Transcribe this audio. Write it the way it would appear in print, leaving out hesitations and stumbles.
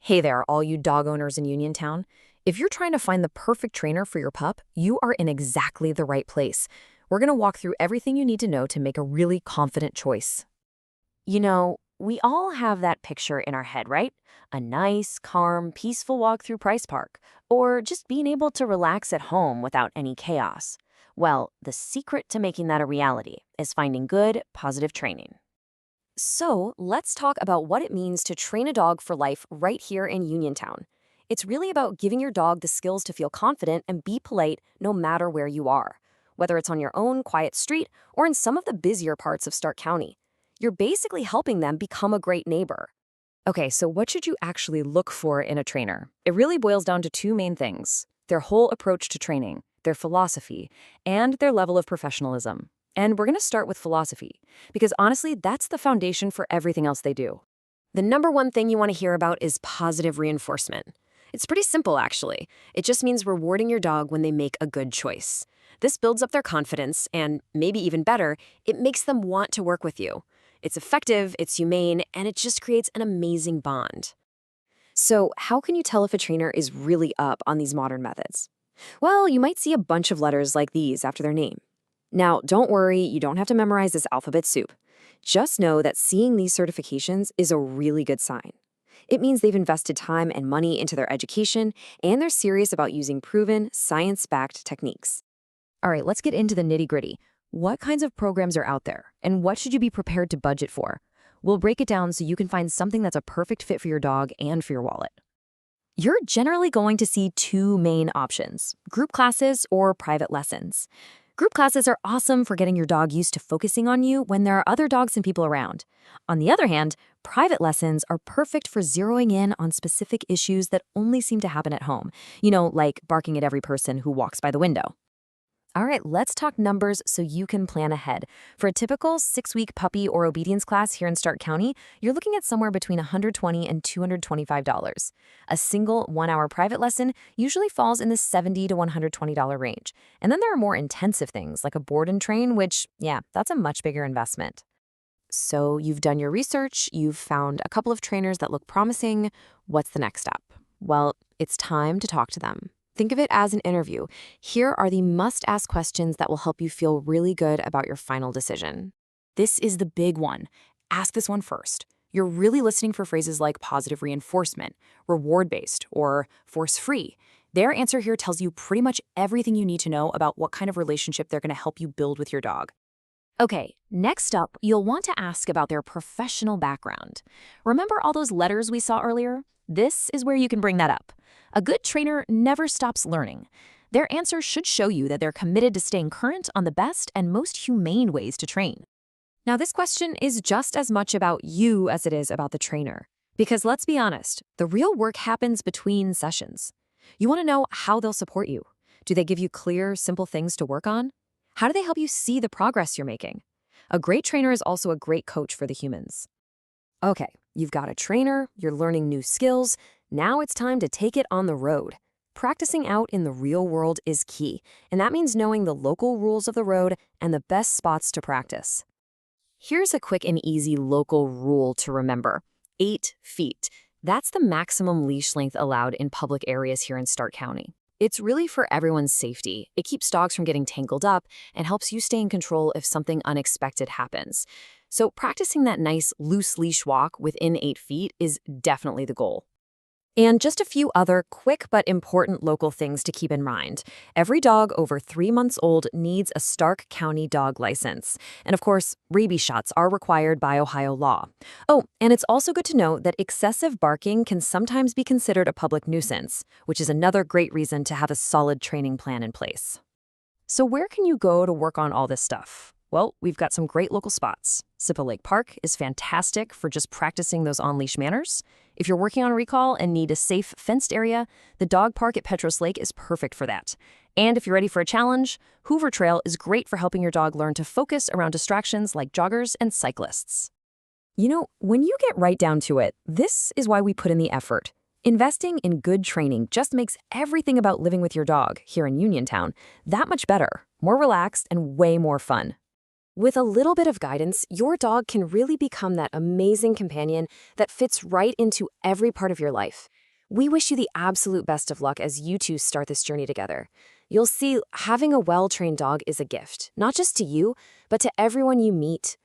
Hey there, all you dog owners in Uniontown. If you're trying to find the perfect trainer for your pup, you are in exactly the right place. We're going to walk through everything you need to know to make a really confident choice. We all have that picture in our head, right? A nice, calm, peaceful walk through Price Park, or just being able to relax at home without any chaos. Well, the secret to making that a reality is finding good, positive training. So, let's talk about what it means to train a dog for life right here in Uniontown. It's really about giving your dog the skills to feel confident and be polite no matter where you are, whether it's on your own quiet street or in some of the busier parts of Stark County. You're basically helping them become a great neighbor. Okay, so what should you actually look for in a trainer? It really boils down to two main things: their whole approach to training, their philosophy, and their level of professionalism. And we're going to start with philosophy, because honestly, that's the foundation for everything else they do. The number one thing you want to hear about is positive reinforcement. It's pretty simple, actually. It just means rewarding your dog when they make a good choice. This builds up their confidence, and maybe even better, it makes them want to work with you. It's effective, it's humane, and it just creates an amazing bond. So, how can you tell if a trainer is really up on these modern methods? Well, you might see a bunch of letters like these after their name. Now, don't worry, you don't have to memorize this alphabet soup. Just know that seeing these certifications is a really good sign. It means they've invested time and money into their education, and they're serious about using proven, science-backed techniques. All right, let's get into the nitty-gritty. What kinds of programs are out there, and what should you be prepared to budget for? We'll break it down so you can find something that's a perfect fit for your dog and for your wallet. You're generally going to see two main options: group classes or private lessons. Group classes are awesome for getting your dog used to focusing on you when there are other dogs and people around. On the other hand, private lessons are perfect for zeroing in on specific issues that only seem to happen at home, like barking at every person who walks by the window. All right, let's talk numbers so you can plan ahead. For a typical 6-week puppy or obedience class here in Stark County, you're looking at somewhere between $120 and $225. A single 1-hour private lesson usually falls in the $70 to $120 range. And then there are more intensive things like a board and train, which, yeah, that's a much bigger investment. So you've done your research, you've found a couple of trainers that look promising. What's the next step? Well, it's time to talk to them. Think of it as an interview. Here are the must-ask questions that will help you feel really good about your final decision. This is the big one. Ask this one first. You're really listening for phrases like positive reinforcement, reward-based, or force-free. Their answer here tells you pretty much everything you need to know about what kind of relationship they're going to help you build with your dog. Okay, next up, you'll want to ask about their professional background. Remember all those letters we saw earlier? This is where you can bring that up. A good trainer never stops learning. Their answer should show you that they're committed to staying current on the best and most humane ways to train. Now, this question is just as much about you as it is about the trainer. Because let's be honest, the real work happens between sessions. You want to know how they'll support you. Do they give you clear, simple things to work on? How do they help you see the progress you're making? A great trainer is also a great coach for the humans. Okay, you've got a trainer, you're learning new skills. Now it's time to take it on the road. Practicing out in the real world is key, and that means knowing the local rules of the road and the best spots to practice. Here's a quick and easy local rule to remember: 8 feet. That's the maximum leash length allowed in public areas here in Stark County. It's really for everyone's safety. It keeps dogs from getting tangled up and helps you stay in control if something unexpected happens. So practicing that nice loose leash walk within 8 feet is definitely the goal. And just a few other quick but important local things to keep in mind. Every dog over 3 months old needs a Stark County dog license. And of course, rabies shots are required by Ohio law. Oh, and it's also good to know that excessive barking can sometimes be considered a public nuisance, which is another great reason to have a solid training plan in place. So where can you go to work on all this stuff? Well, we've got some great local spots. Sippa Lake Park is fantastic for just practicing those on-leash manners. If you're working on recall and need a safe, fenced area, the dog park at Petros Lake is perfect for that. And if you're ready for a challenge, Hoover Trail is great for helping your dog learn to focus around distractions like joggers and cyclists. When you get right down to it, this is why we put in the effort. Investing in good training just makes everything about living with your dog here in Uniontown that much better, more relaxed, and way more fun. With a little bit of guidance, your dog can really become that amazing companion that fits right into every part of your life. We wish you the absolute best of luck as you two start this journey together. You'll see, having a well-trained dog is a gift, not just to you, but to everyone you meet,